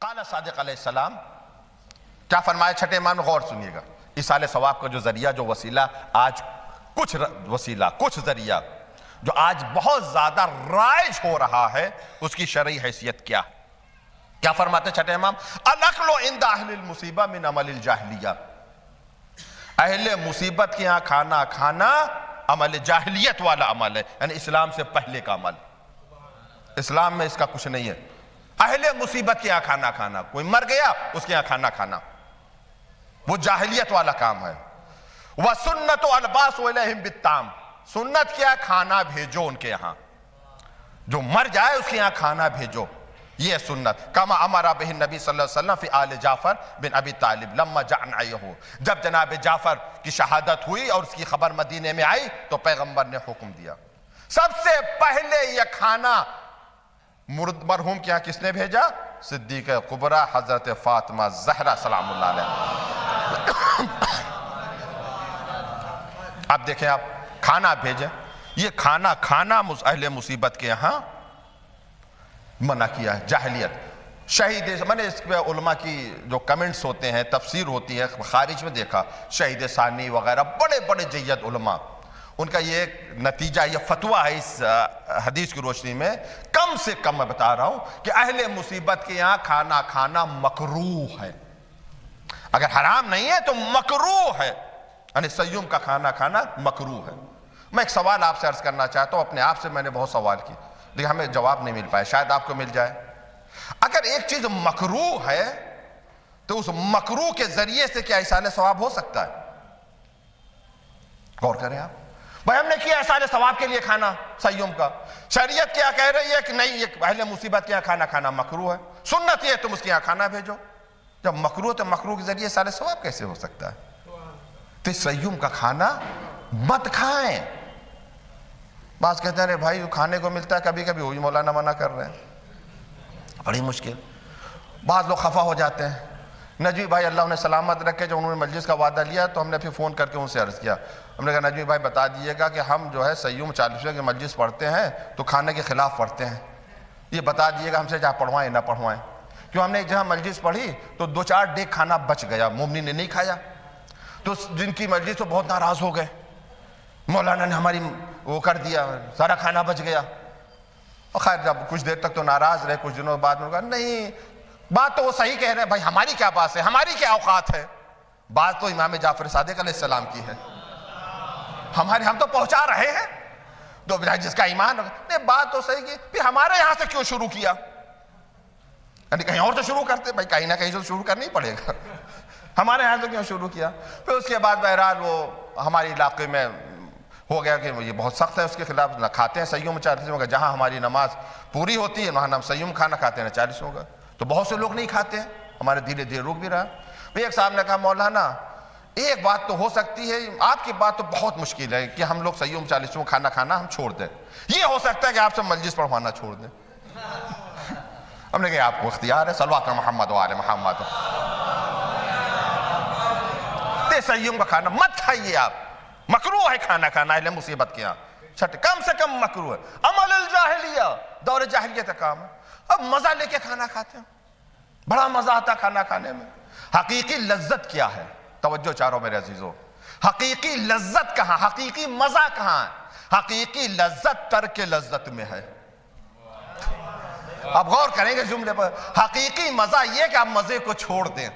قال صادق علیہ السلام کیا فرمایا چھٹے امام میں؟ غور سنیے گا. ایصال ثواب کا جو ذریعہ، جو وسیلہ آج کچھ ذریعہ جو آج بہت زیادہ رائج ہو رہا ہے، اس کی شرعی حیثیت کیا ہے؟ کیا فرماتے چھٹے امام؟ الاکل عند اہل المصیبہ من عمل الجاہلیہ. اہل مصیبت کے ہاں کھانا کھانا عمل جاہلیت والا عمل ہے، یعنی اسلام سے پہلے کا عمل. اسلام میں اس کا کچھ نہیں ہے. اہل مصیبت کے ہاں کھانا کھانا، کوئی مر گیا اس کے ہاں کھانا کھانا، وہ جاہلیت والا کام ہے. وَسُنَّتُ الْبَاسُ إِلَيْهِمْ بِالطَّعَامِ. سنت کیا؟ کھانا بھیجو ان کے یہاں، جو مر جائے اس کے یہاں کھانا بھیجو، یہ سنت. کما امر بہ النبی صلی اللہ علیہ وسلم فی آل جعفر بن ابی طالب لما جاء نعیہ. جب جناب جعفر کی شہادت ہوئی اور اس کی خبر مدینے میں آئی تو پیغمبر نے حکم دیا سب سے پہلے یہ کھانا مرحوم کے یہاں کس نے بھیجا؟ صدیق کبریٰ حضرت فاطمہ زہرا سلام اللہ علیہ. اب دیکھیں، آپ کھانا بھیجیں. یہ کھانا کھانا اہل مصیبت کے یہاں منع کیا ہے، جاہلیت. شہید، میں نے اس پہ علماء کی جو کمنٹس ہوتے ہیں، تفسیر ہوتی ہے، خارج میں دیکھا، شہید ثانی وغیرہ بڑے بڑے جید علماء، ان کا یہ نتیجہ، یہ فتویٰ ہے اس حدیث کی روشنی میں، کم سے کم میں بتا رہا ہوں کہ اہل مصیبت کے یہاں کھانا کھانا مکروہ ہے. اگر حرام نہیں ہے تو مکروہ ہے، یعنی سیوم کا کھانا کھانا مکروہ ہے. میں ایک سوال آپ سے عرض کرنا چاہتا ہوں، اپنے آپ سے میں نے بہت سوال کی لیکن ہمیں جواب نہیں مل پایا، شاید آپ کو مل جائے. اگر ایک چیز مکروہ ہے تو اس مکروہ کے ذریعے سے کیا ایصال ثواب ہو سکتا ہے؟ غور کریں آپ. بھائی ہم نے کیا ایصال ثواب کے لیے کھانا سیوم کا، شریعت کیا کہہ رہی ہے کہ نہیں، یہ اہل مصیبت کے یہاں کھانا کھانا مکروہ ہے. سنت یہ تم اس کے یہاں کھانا بھیجو. جب مکروہ تو مکروہ کے ذریعے ایصال ثواب کیسے ہو سکتا ہے؟ تو سیوم کا کھانا مت کھائیں. بعض کہتے ہیں بھائی کھانے کو ملتا ہے کبھی کبھی، وہی مولانا منع کر رہے ہیں، بڑی مشکل. بعض لوگ خفا ہو جاتے ہیں. نجوی بھائی اللہ انہیں سلامت رکھے، جو انہوں نے مجلس کا وعدہ لیا تو ہم نے پھر فون کر کے ان سے عرض کیا، ہم نے کہا نجوی بھائی بتا دیجیے گا کہ ہم جو ہے سیوم 40ویں کی مجلس پڑھتے ہیں تو کھانے کے خلاف پڑھتے ہیں، یہ بتا دیجیے گا ہم سے جہاں پڑھوائیں نہ پڑھوائیں. کیوں ہم نے جہاں مجلس پڑھی تو 2-4 ڈیگ کھانا بچ گیا، مومن نے نہیں کھایا، تو جن کی مجلس تو بہت ناراض ہو گئے، مولانا نے ہماری وہ کر دیا، سارا کھانا بچ گیا. اور خیر جب کچھ دیر تک تو ناراض رہے، کچھ دنوں بعد میں کہا نہیں بات تو وہ صحیح کہہ رہے ہیں، بھائی ہماری کیا بات ہے، ہماری کیا اوقات ہے، بات تو امام جعفر صادق علیہ السلام کی ہے، ہم تو پہنچا رہے ہیں، تو جس کا ایمان نہیں، بات تو صحیح کی، پھر ہمارے یہاں سے کیوں شروع کیا؟ یعنی کہیں اور تو شروع کرتے، بھائی کہیں نہ کہیں تو شروع کرنا ہی پڑے گا، ہمارے یہاں سے کیوں شروع کیا؟ پھر اس کے بعد بہرحال وہ ہمارے علاقے میں ہو گیا کہ یہ بہت سخت ہے، اس کے خلاف نہ کھاتے ہیں سیوم 40 کا، جہاں ہماری نماز پوری ہوتی ہے وہاں ہم سیوم کھانا کھاتے ہیں 40 کا، تو بہت سے لوگ نہیں کھاتے ہیں، ہمارے دھیرے دھیرے رک بھی رہا. ایک صاحب نے کہا مولانا ایک بات تو ہو سکتی ہے، آپ کی بات تو بہت مشکل ہے کہ ہم لوگ سیوم 40 کھانا کھانا ہم چھوڑ دیں، یہ ہو سکتا ہے کہ آپ سے مجلس پڑھوانا چھوڑ دیں. ہم نے کہا آپ کو اختیار ہے، صلوات محمد و آل محمد. سیوم کا کھانا مت کھائیے آپ، مکروہ ہے کھانا کھانا اہل مصیبت کے یہاں، کم سے کم مکروہ ہے، عمل الجاہلیہ، دور جاہلیت کا کام ہے. اب مزہ لے کے کھانا کھاتے ہیں، بڑا مزہ آتا کھانا کھانے میں. حقیقی لذت کیا ہے؟ توجہ چاروں میرے عزیزوں، حقیقی لذت کہاں، حقیقی مزہ کہاں ہے؟ حقیقی لذت ترک لذت میں ہے. اب غور کریں گے جملے پر، حقیقی مزہ یہ کہ آپ مزے کو چھوڑ دیں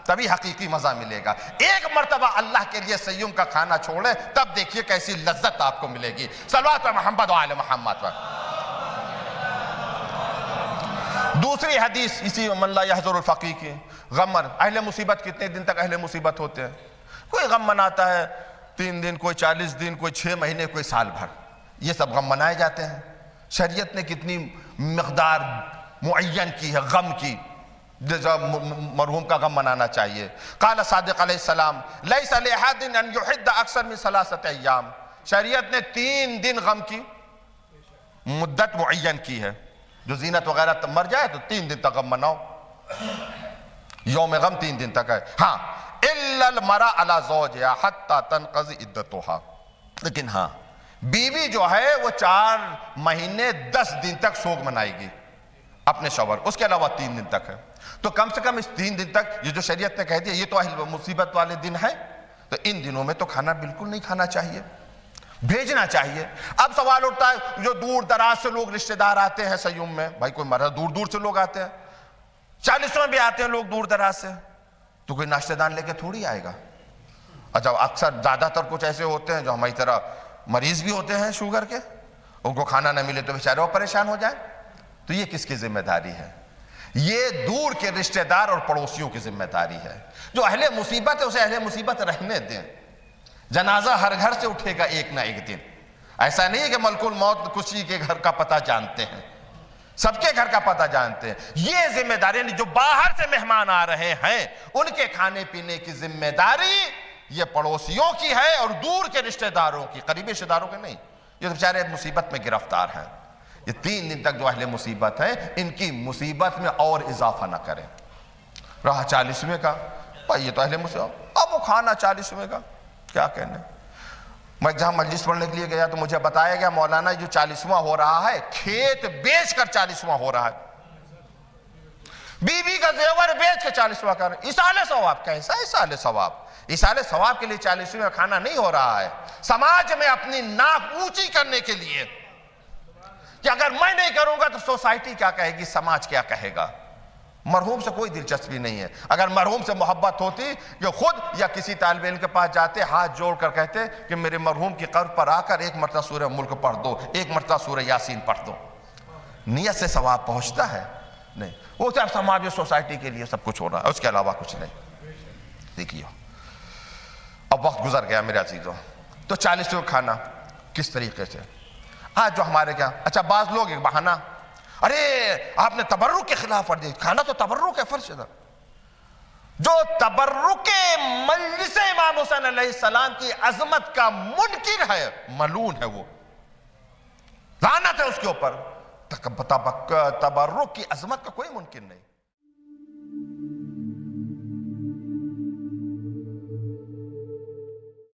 تبھی حقیقی مزہ ملے گا. ایک مرتبہ اللہ کے لیے سیوم کا کھانا چھوڑیں تب دیکھیے کیسی لذت آپ کو ملے گی. صلوات محمد و آل محمد پر. دوسری حدیث اسی من لا یحضر الفقی کی، غم اہل مصیبت کتنے دن تک اہل مصیبت ہوتے ہیں؟ کوئی غم مناتا ہے 3 دن، کوئی 40 دن، کوئی 6 مہینے، کوئی سال بھر، یہ سب غم منائے جاتے ہیں. شریعت نے کتنی مقدار معین کی ہے غم کی، مرحوم کا غم منانا چاہیے. قال صادق علیہ السلام لیس لأحد ان یحد اکثر من 3 ایام. شریعت نے 3 دن غم کی مدت معین کی ہے، جو زینت وغیرہ مر جائے تو 3 دن تک غم مناؤ، یوم غم 3 دن تک ہے. ہاں الا المرأة علی زوجها حتی تنقضی عدتها، لیکن ہاں بیوی جو ہے وہ 4 مہینے 10 دن تک سوگ منائے گی. اپنے شوہر، اس کے علاوہ 3 دن تک ہے. تو کم سے کم اس 3 دن تک یہ جو شریعت نے کہہ دیا یہ تو اہل مصیبت والے دن ہیں، تو ان دنوں میں تو کھانا بالکل نہیں کھانا چاہیے، بھیجنا چاہیے. اب سوال اٹھتا ہے جو دور دراز سے لوگ رشتہ دار آتے ہیں سیوم میں، بھائی کوئی مرد دور دور سے لوگ آتے ہیں، 40واں بھی آتے ہیں لوگ دور دراز سے، تو کوئی ناشتہ دان لے کے تھوڑی آئے گا. اچھا اکثر زیادہ تر کچھ ایسے ہوتے ہیں جو ہماری طرح مریض بھی ہوتے ہیں شوگر کے، ان کو کھانا نہ ملے تو بیچارے وہ پریشان ہو جائیں. تو یہ کس کی ذمہ داری ہے؟ یہ دور کے رشتہ دار اور پڑوسیوں کی ذمہ داری ہے. جو اہل مصیبت ہے اسے اہل مصیبت رہنے دیں. جنازہ ہر گھر سے اٹھے گا ایک نہ ایک دن. ایسا نہیں ہے کہ ملک الموت کسی کے گھر کا پتہ جانتے ہیں، سب کے گھر کا پتہ جانتے ہیں. یہ ذمہ داری جو باہر سے مہمان آ رہے ہیں ان کے کھانے پینے کی ذمہ داری یہ پڑوسیوں کی ہے اور دور کے رشتہ داروں کی، قریبی رشتہ داروں کے نہیں. یہ تو بیچارے مصیبت میں گرفتار ہیں. یہ 3 دن تک جو اہل مصیبت ہیں ان کی مصیبت میں اور اضافہ نہ کریں. رہا 40ویں کا، بھائی یہ تو اہل مصیبت، اب وہ کھانا 40ویں کا کیا کہنے. میں جہاں مجلس پڑھنے کے لیے گیا تو مجھے بتایا گیا مولانا جو 40واں ہو رہا ہے کھیت بیچ کر 40واں ہو رہا ہے، بیوی کا زیور بیچ کے 40واں کر رہے ہیں. ایصال ثواب کیسا ایصال ثواب؟ ایصال ثواب کے لیے 40ویں کھانا نہیں ہو رہا ہے. سماج میں اپنی ناک اونچی کرنے کے لیے کہ اگر میں نہیں کروں گا تو سوسائٹی کیا کہے گی، سماج کیا کہے گا. مرحوم سے کوئی دلچسپی نہیں ہے. اگر مرحوم سے محبت ہوتی کہ خود یا کسی طالب علم کے پاس جاتے ہاتھ جوڑ کر کہتے کہ میرے مرحوم کی قبر پر آ کر 1 مرتبہ سورہ ملک پڑھ دو، 1 مرتبہ سورہ یاسین پڑھ دو، نیت سے ثواب پہنچتا ہے. نہیں، وہ صرف سماج سوسائٹی کے لیے سب کچھ ہو رہا ہے، اس کے علاوہ کچھ نہیں. دیکھیے اب وقت گزر گیا میرے عزیزوں. تو 40واں کھانا کس طریقے سے آج جو ہمارے کیا، اچھا بعض لوگ ایک بہانہ، ارے آپ نے تبرک کے خلاف ورزی، کھانا تو تبرک ہے، فرض ہے. جو تبرک مجلس امام حسین علیہ السلام کی عظمت کا منکر ہے، ملعون ہے، وہ لعنت ہے اس کے اوپر. تبرک کی عظمت کا کوئی منکر نہیں.